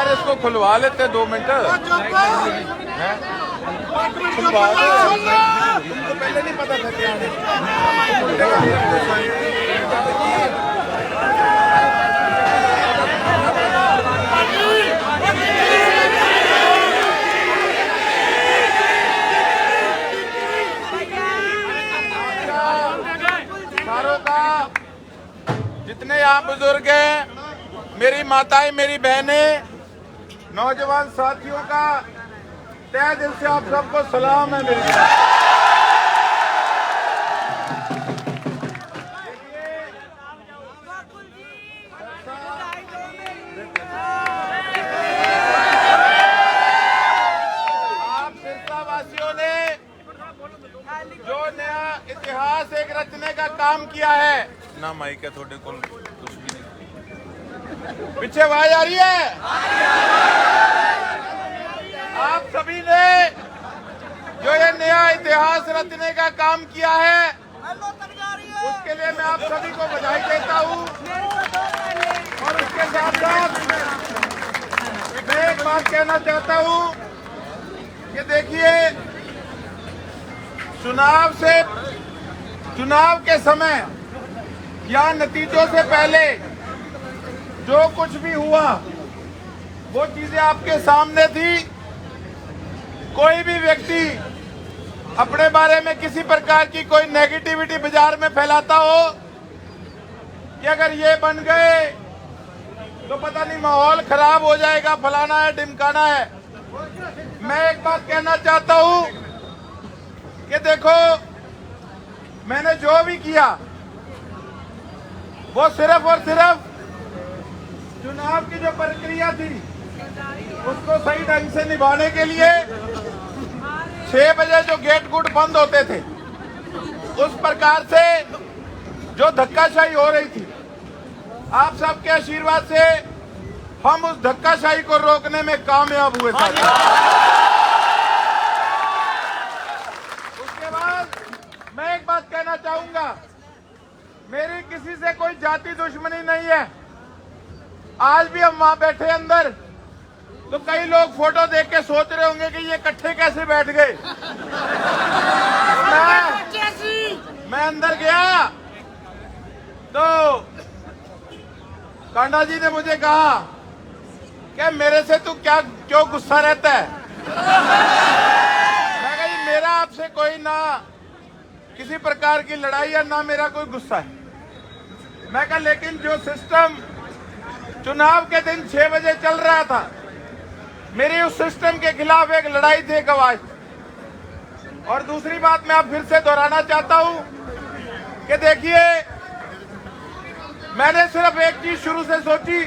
यार इसको खुलवा लेते 2 मिनट। खुलवा दो, इनको पहले नहीं पता था क्या सारों का, जितने यहाँ बुजुर्ग हैं, मेरी माताएं, मेरी बहनें, नौजवान साथियों का तहे दिल से आप सबको सलाम है मेरी। आप सिरसा वासियों ने जो नया इतिहास एक रचने का काम किया है ना, माइक है थोड़े को कुछ भी नहीं, पीछे आवाज आ रही है। आप सभी ने जो ये नया इतिहास रचने का काम किया है, उसके लिए मैं आप सभी को बधाई देता हूँ। और उसके साथ साथ मैं एक बात कहना चाहता हूँ कि देखिए, चुनाव के समय या नतीजों से पहले जो कुछ भी हुआ वो चीजें आपके सामने थी। कोई भी व्यक्ति अपने बारे में किसी प्रकार की कोई नेगेटिविटी बाजार में फैलाता हो कि अगर ये बन गए तो पता नहीं माहौल खराब हो जाएगा, फलाना है ढिमकाना है। मैं एक बात कहना चाहता हूं कि देखो, मैंने जो भी किया वो सिर्फ और सिर्फ चुनाव की जो प्रक्रिया थी उसको सही ढंग से निभाने के लिए 6 बजे जो गेट गुट बंद होते थे, उस प्रकार से जो धक्काशाही हो रही थी, आप सबके आशीर्वाद से हम उस धक्काशाही को रोकने में कामयाब हुए। उसके बाद मैं एक बात कहना चाहूंगा, मेरी किसी से कोई जाति दुश्मनी नहीं है। आज भी हम वहां बैठे अंदर, तो कई लोग फोटो देख के सोच रहे होंगे कि ये इकट्ठे कैसे बैठ गए। मैं अंदर गया तो कांडा जी ने मुझे कहा कि मेरे से तू क्यों गुस्सा रहता है। मैं कहा मेरा आपसे कोई ना किसी प्रकार की लड़ाई है, ना मेरा कोई गुस्सा है। मैं कहा लेकिन जो सिस्टम चुनाव के दिन 6 बजे चल रहा था, मेरी उस सिस्टम के खिलाफ एक लड़ाई थी, एक आवाज। और दूसरी बात मैं आप फिर से दोहराना चाहता हूं कि देखिए, मैंने सिर्फ एक चीज शुरू से सोची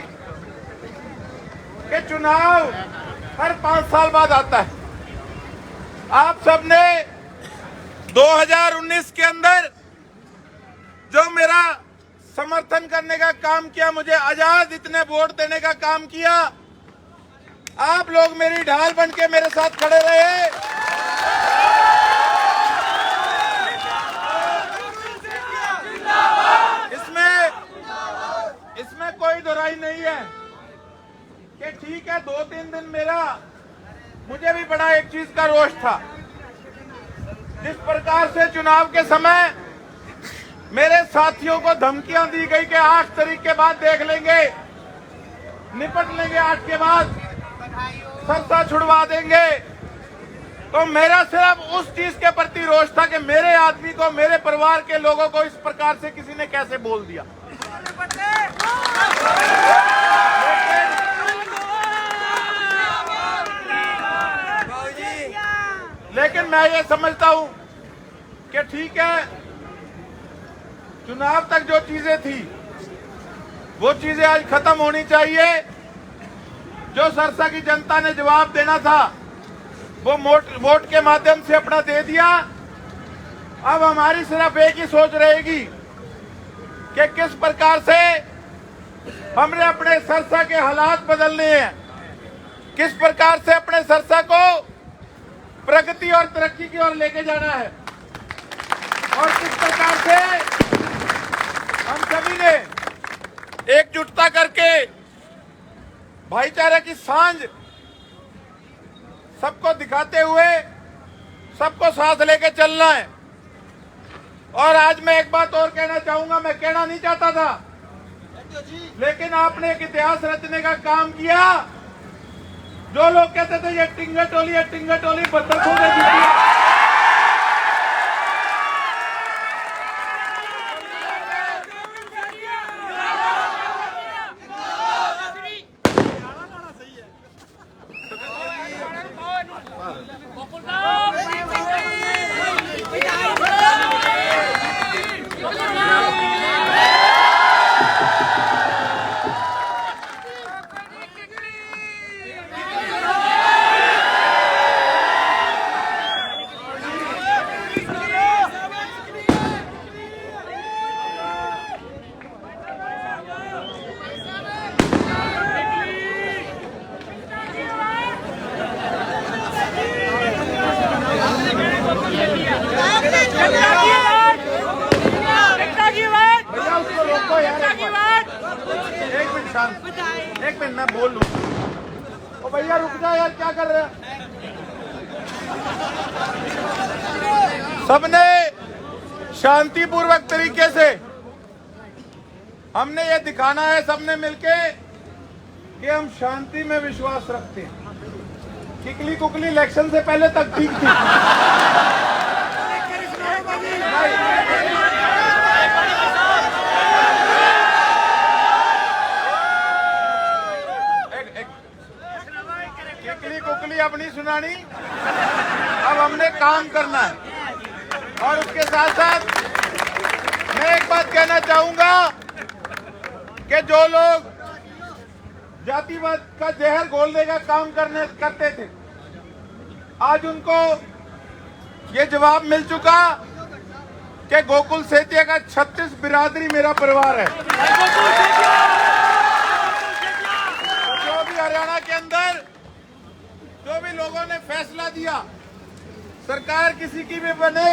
कि चुनाव हर 5 साल बाद आता है। आप सबने 2019 के अंदर जो मेरा समर्थन करने का काम किया, मुझे आजाद इतने वोट देने का काम किया, आप लोग मेरी ढाल बन के मेरे साथ खड़े रहे। इसमें कोई दोहराई नहीं है कि ठीक है 2-3 दिन मुझे भी बड़ा एक चीज का रोष था। जिस प्रकार से चुनाव के समय मेरे साथियों को धमकियां दी गई कि 8 तारीख के बाद देख लेंगे, निपट लेंगे, 8 के बाद सरसा छुड़वा देंगे, तो मेरा सिर्फ उस चीज के प्रति रोष था कि मेरे आदमी को, मेरे परिवार के लोगों को इस प्रकार से किसी ने कैसे बोल दिया। लेकिन मैं ये समझता हूं कि ठीक है, चुनाव तक जो चीजें थी वो चीजें आज खत्म होनी चाहिए। जो सरसा की जनता ने जवाब देना था वो वोट के माध्यम से अपना दे दिया। अब हमारी सिर्फ एक ही सोच रहेगी कि किस प्रकार से हमने अपने सरसा के हालात बदलने हैं, किस प्रकार से अपने सरसा को प्रगति और तरक्की की ओर लेके जाना है, और किस प्रकार से हम सभी ने एकजुटता करके भाईचारे की सांझ सबको दिखाते हुए सबको साथ लेके चलना है। और आज मैं एक बात और कहना चाहूंगा, मैं कहना नहीं चाहता था, लेकिन आपने एक इतिहास रचने का काम किया। जो लोग कहते थे ये टिंगर टोली बदरखों ने जीती। एक मिनट मैं बोल लूं। ओ भैया रुक जा यार, क्या कर रहे हैं? सबने शांतिपूर्वक तरीके से हमने ये दिखाना है, सबने मिलके, कि हम शांति में विश्वास रखते हैं। किकली कुकली इलेक्शन से पहले तक ठीक थी। अब नहीं सुनानी, अब हमने काम करना है। और उसके साथ साथ मैं एक बात कहना चाहूंगा कि जो लोग जातिवाद का जहर घोलने का काम करते थे, आज उनको ये जवाब मिल चुका कि गोकुल सेतिया का 36 बिरादरी मेरा परिवार है। जो भी हरियाणा के अंदर जो भी लोगों ने फैसला दिया, सरकार किसी की भी बने,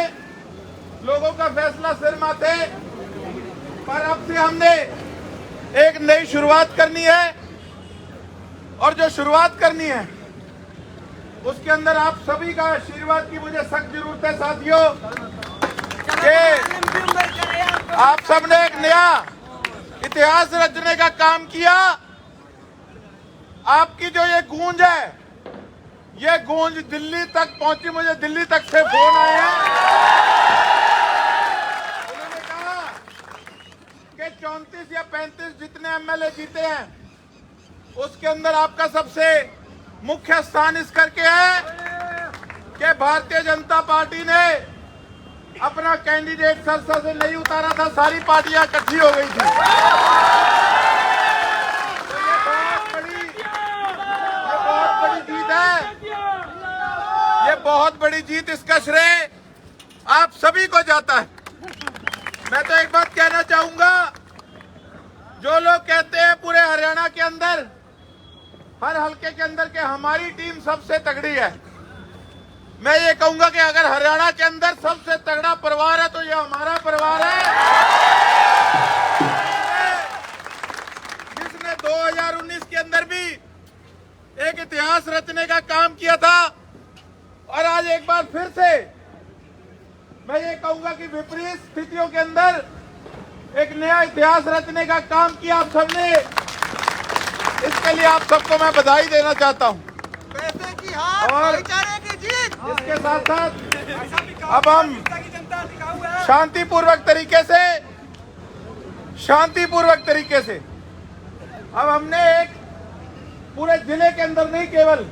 लोगों का फैसला सिर माथे। पर अब से हमने एक नई शुरुआत करनी है, और जो शुरुआत करनी है उसके अंदर आप सभी का आशीर्वाद की मुझे सख्त जरूरत है साथियों। कि आप सबने एक नया इतिहास रचने का काम किया। आपकी जो ये गूंज है, ये गूंज दिल्ली तक पहुंची। मुझे दिल्ली तक से फोन आए हैं, उन्होंने कहा कि 34 या 35 जितने एमएलए जीते हैं, उसके अंदर आपका सबसे मुख्य स्थान इस करके है कि भारतीय जनता पार्टी ने अपना कैंडिडेट सरसा से नहीं उतारा था, सारी पार्टियां इकट्ठी हो गई थी। तो ये बहुत बड़ी जीत है। ये बहुत बड़ी जीत, इसका श्रेय आप सभी को जाता है। मैं तो एक बात कहना चाहूंगा, जो लोग कहते हैं पूरे हरियाणा के अंदर, हर हलके के अंदर, के हमारी टीम सबसे तगड़ी है, मैं ये कहूंगा कि अगर हरियाणा के अंदर सबसे तगड़ा परिवार है तो ये हमारा परिवार है, जिसने 2019 के अंदर भी एक इतिहास रचने का काम किया था। और आज एक बार फिर से मैं ये कहूंगा कि विपरीत स्थितियों के अंदर एक नया इतिहास रचने का काम किया आप सबने। इसके लिए आप सबको मैं बधाई देना चाहता हूं। पैसे की हार, और भाईचारे की जीत। इसके साथ साथ अब हम शांतिपूर्वक तरीके से अब हमने एक पूरे जिले के अंदर नहीं, केवल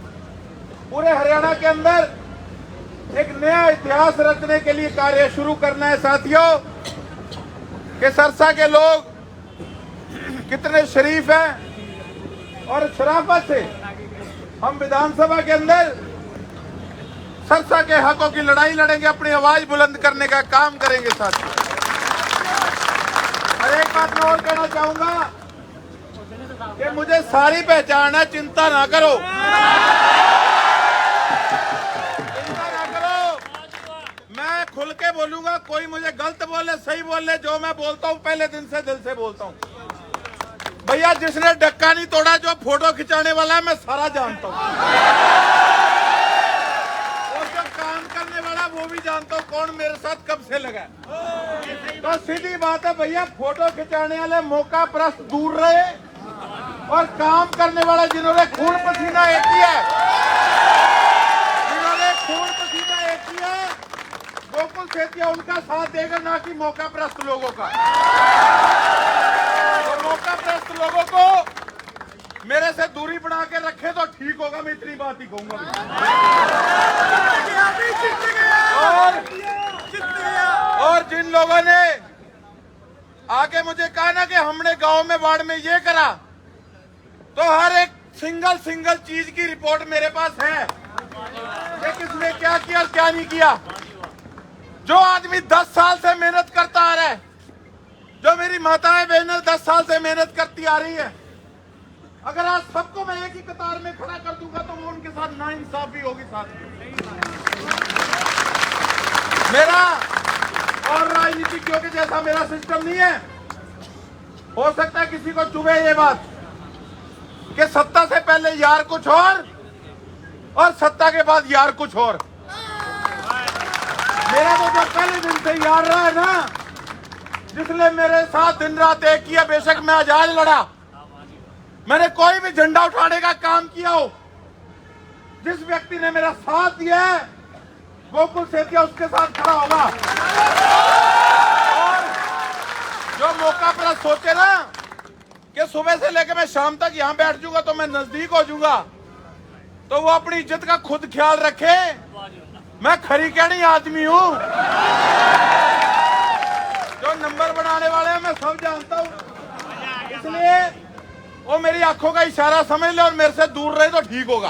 पूरे हरियाणा के अंदर एक नया इतिहास रचने के लिए कार्य शुरू करना है साथियों। कि सरसा के लोग कितने शरीफ हैं, और शराफत से हम विधानसभा के अंदर सरसा के हकों की लड़ाई लड़ेंगे, अपनी आवाज बुलंद करने का काम करेंगे साथियों। और एक बात मैं और कहना चाहूंगा कि मुझे सारी पहचान है, चिंता ना करो, मैं खुल के बोलूंगा। कोई मुझे गलत बोले, सही बोले, जो मैं बोलता हूं पहले दिन से दिल से बोलता हूं। भैया जिसने डक्का नहीं तोड़ा, जो फोटो खिंचाने वाला है, मैं सारा जानता हूँ। और जो काम करने वाला वो भी जानता हूँ कौन मेरे साथ कब से लगा है। तो सीधी बात है भैया, फोटो खिंचाने वाले मौका प्रस्त दूर रहे और काम करने वाला जिन्होंने खून पसीना एक किया है, जिन्होंने खून पसीना एक किया है, गोकुल सेतिया उनका साथ देगा, ना कि मौका प्रस्त लोगों का। तो मौका प्रस्त लोगों को मेरे से दूरी बना के रखे तो ठीक होगा, मैं इतनी बात ही कहूंगा। और जिन लोगों ने आके मुझे कहा ना कि हमने गांव में वार्ड में ये करा, तो हर एक सिंगल चीज की रिपोर्ट मेरे पास है कि किसने क्या किया और क्या नहीं किया। जो आदमी 10 साल से मेहनत करता आ रहा है, जो मेरी माताएं बहनें 10 साल से मेहनत करती आ रही है, अगर आज सबको मैं एक ही कतार में खड़ा कर दूंगा तो वो उनके साथ नाइंसाफी होगी। साथ मेरा और राजनीतिज्ञों के जैसा मेरा सिस्टम नहीं है। हो सकता है किसी को चुभे ये बात कि सत्ता से पहले यार कुछ और सत्ता के बाद यार कुछ और। मेरा तो जो पहले दिन से यार रहा है ना, जिसने मेरे साथ दिन रात एक किया, बेशक मैं आजाद लड़ा, मैंने कोई भी झंडा उठाने का काम किया हो, जिस व्यक्ति ने मेरा साथ दिया है गोकुल सेतिया उसके साथ खड़ा होगा। और जो मौका पर सोचे ना कि सुबह से लेकर मैं शाम तक यहां बैठ जाऊंगा तो मैं नजदीक हो जाऊंगा, तो वो अपनी इज्जत का खुद ख्याल रखे। मैं खरीकैणी आदमी हूं, जो नंबर बनाने वाले हैं मैं सब जानता हूं, इसलिए वो मेरी आंखों का इशारा समझ ले और मेरे से दूर रहे तो ठीक होगा।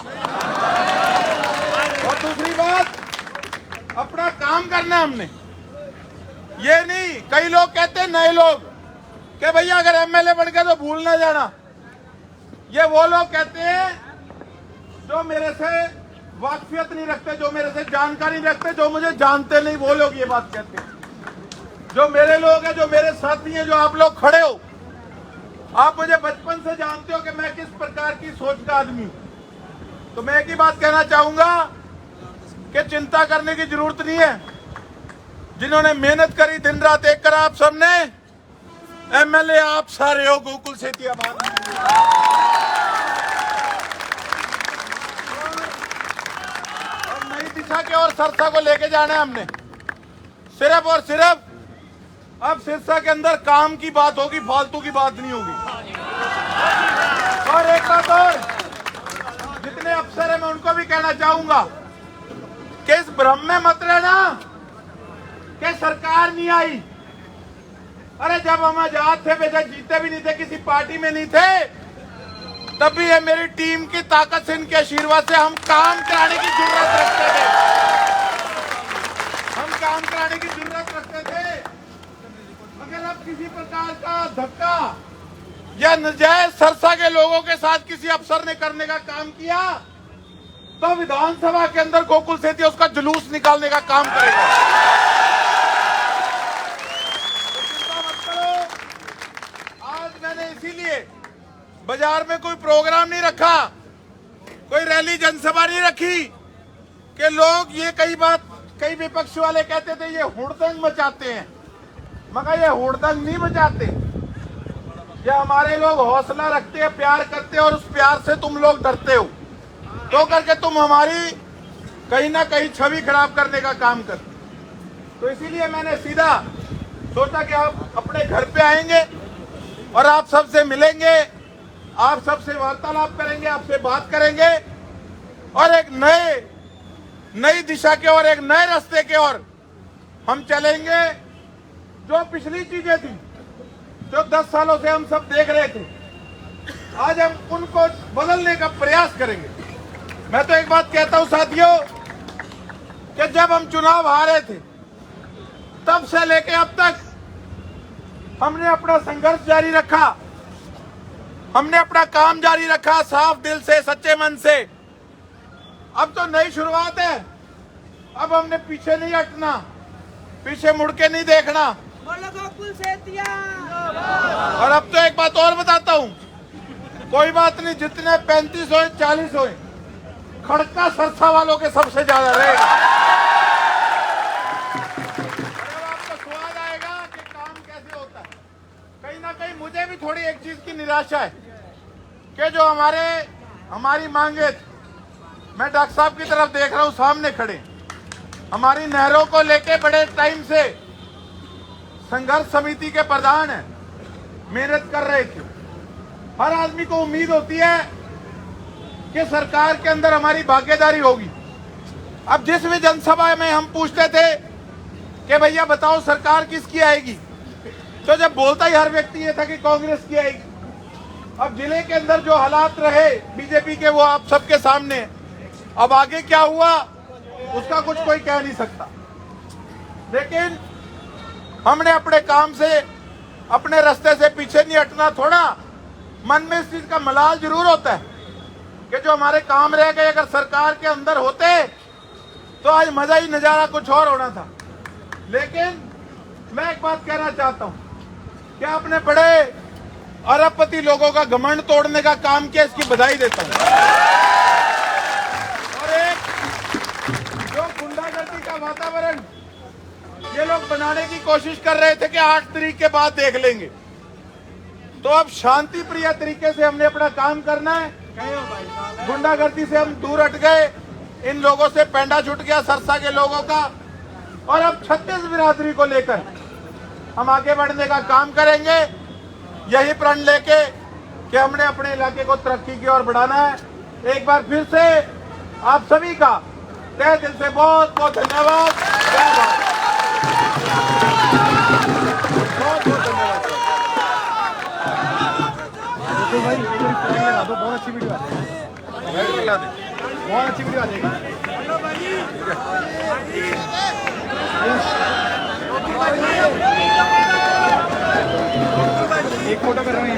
और दूसरी बात, अपना काम करना है हमने, ये नहीं। कई लोग कहते हैं, नए लोग, कि भैया अगर एमएलए बन गए तो भूल ना जाना। ये वो लोग कहते हैं जो मेरे से वाकफियत नहीं रखते, जो मेरे से जानकारी नहीं रखते, जो मुझे जानते नहीं, वो लोग ये बात कहते हैं। जो मेरे लोग हैं, जो मेरे साथी हैं, जो आप लोग खड़े हो, आप मुझे बचपन से जानते हो कि मैं किस प्रकार की सोच का आदमी हूं। तो मैं एक ही बात कहना चाहूंगा कि चिंता करने की जरूरत नहीं है। जिन्होंने मेहनत करी, दिन रात एक करा, आप सबने, एमएलए आप सारे हो गोकुल सेतिया। और नई दिशा के और सरसा को लेके जाना है हमने, सिर्फ और सिर्फ। अब सिरसा के अंदर काम की बात होगी, फालतू की बात नहीं होगी। और एक बात और, जितने अफसर हैं मैं उनको भी कहना चाहूंगा कि इस भ्रम में मत रहना कि सरकार नहीं आई। अरे जब हम आजाद थे, बेशक जीते भी नहीं थे, किसी पार्टी में नहीं थे, तब भी ये मेरी टीम की ताकत से, इनके आशीर्वाद से हम काम कराने की जरूरत रखते थे। हम काम कराने की जरूरत रखते थे। अगर अब किसी प्रकार का धक्का या नजायज सरसा के लोगों के साथ किसी अफसर ने करने का काम किया, तो विधानसभा के अंदर गोकुल सेतिया उसका जुलूस निकालने का काम करेगा। तो चिंता मत करो। आज मैंने इसीलिए बाजार में कोई प्रोग्राम नहीं रखा, कोई रैली जनसभा नहीं रखी कि लोग ये कई विपक्ष वाले कहते थे ये हुड़दंग मचाते हैं। मगर ये हुड़दंग नहीं मचाते, ये हमारे लोग हौसला रखते हैं, प्यार करते हैं, और उस प्यार से तुम लोग डरते हो, तो करके तुम हमारी कहीं ना कहीं छवि खराब करने का काम करते। तो इसीलिए मैंने सीधा सोचा कि आप अपने घर पे आएंगे और आप सबसे मिलेंगे, आप सबसे वार्तालाप करेंगे, आपसे बात करेंगे, और एक नई दिशा के और एक नए रास्ते के ओर हम चलेंगे। जो पिछली चीजें थी, जो 10 सालों से हम सब देख रहे थे, आज हम उनको बदलने का प्रयास करेंगे। मैं तो एक बात कहता हूं साथियों, कि जब हम चुनाव हारे थे, तब से लेके अब तक हमने अपना संघर्ष जारी रखा, हमने अपना काम जारी रखा, साफ दिल से, सच्चे मन से। अब तो नई शुरुआत है, अब हमने पीछे नहीं हटना, पीछे मुड़ के नहीं देखना। गोकुल सेतिया। और अब तो एक बात और बताता हूं, कोई बात नहीं, जितने 35 हो 40 हो, खड़का सरसा वालों के सबसे ज्यादा रहेगा। आपको स्वाद आएगा कि काम कैसे होता है। कहीं ना कहीं मुझे भी थोड़ी एक चीज की निराशा है कि जो हमारी मांगे, मैं डॉक्टर साहब की तरफ देख रहा हूं, सामने खड़े, हमारी नहरों को लेके बड़े टाइम से संघर्ष समिति के प्रधान हैं, मेहनत कर रहे थे। हर आदमी को उम्मीद होती है कि सरकार के अंदर हमारी भागीदारी होगी। अब जिस भी जनसभा में हम पूछते थे कि भैया बताओ सरकार किसकी आएगी, तो जब बोलता ही हर व्यक्ति ये था कि कांग्रेस की आएगी। अब जिले के अंदर जो हालात रहे बीजेपी के, वो आप सबके सामने है। अब आगे क्या हुआ उसका कुछ कोई कह नहीं सकता, लेकिन हमने अपने काम से, अपने रास्ते से पीछे नहीं हटना। थोड़ा मन में इस चीज का मलाल जरूर होता है कि जो हमारे काम रह गए, अगर सरकार के अंदर होते तो आज मजा ही नजारा कुछ और होना था। लेकिन मैं एक बात कहना चाहता हूं कि आपने बड़े अरबपति लोगों का घमंड तोड़ने का काम किया, इसकी बधाई देता हूं। और एक जो गुंडागर्दी का वातावरण ये लोग बनाने की कोशिश कर रहे थे कि 8 तारीख के बाद देख लेंगे, तो अब शांति प्रिय तरीके से हमने अपना काम करना है। गुंडागर्दी से हम दूर हट गए, इन लोगों से पेंडा छूट गया सरसा के लोगों का, और अब 36 बिरादरी को लेकर हम आगे बढ़ने का काम करेंगे, यही प्रण लेके कि हमने अपने इलाके को तरक्की की ओर बढ़ाना है। एक बार फिर से आप सभी का तहे दिल से बहुत बहुत धन्यवाद। जय भारत। बहुत बहुत धन्यवाद भाई, लगा दो, बहुत अच्छी वीडियो आ जाएगी, बहुत अच्छी वीडियो आ जाएगी। एक फोटो कर रहे हैं।